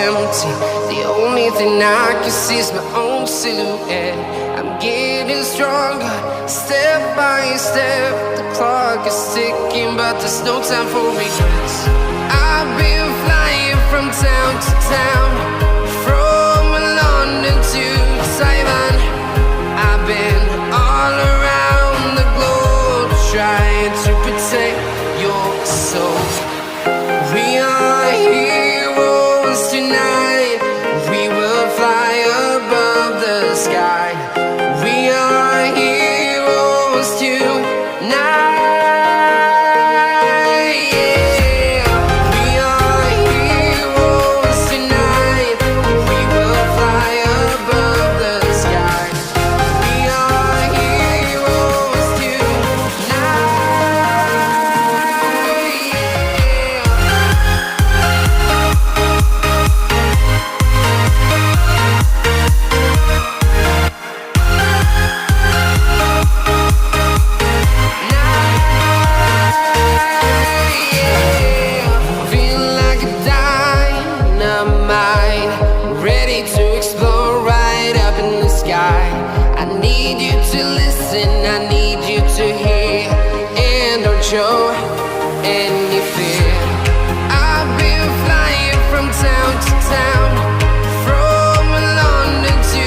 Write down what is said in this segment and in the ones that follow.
empty. The only thing I can see is my own silhouette. I'm getting stronger, step by step. The clock is ticking, but there's no time for regrets. I've been flying from town to town, from London to Taiwan. I've been all around the globe, trying to protect your soul. We are heroes tonight. We will fly above the sky. We are heroes tonight. Show any fear. I've been flying from town to town, from London to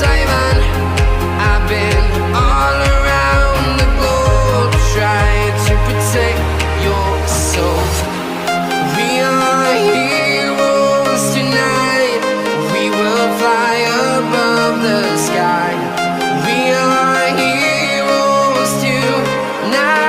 Taiwan. I've been all around the globe, trying to protect your soul. We are heroes tonight. We will fly above the sky. We are heroes tonight.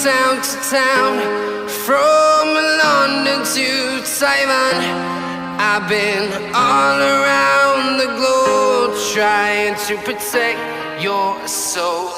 Town to town, from London to Taiwan. I've been all around the globe, trying to protect your soul.